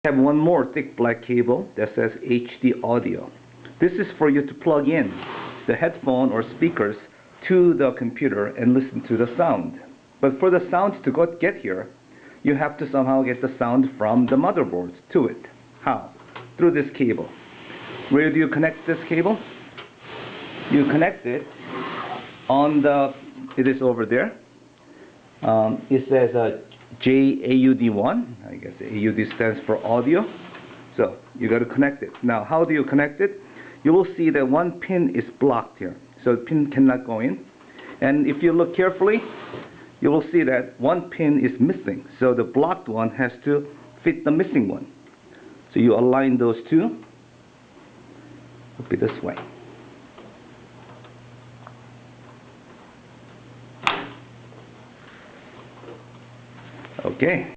Have one more thick black cable that says HD audio. This is for you to plug in the headphone or speakers to the computer and listen to the sound. But for the sound to get here, you have to somehow get the sound from the motherboard to it. How? Through this cable. Where do you connect this cable? You connect it on it is over there. It says JAUD1. I guess AUD stands for audio. So you got to connect it. Now, how do you connect it? You will see that one pin is blocked here. So the pin cannot go in. And if you look carefully, you will see that one pin is missing. So the blocked one has to fit the missing one. So you align those two. It'll be this way. Okay.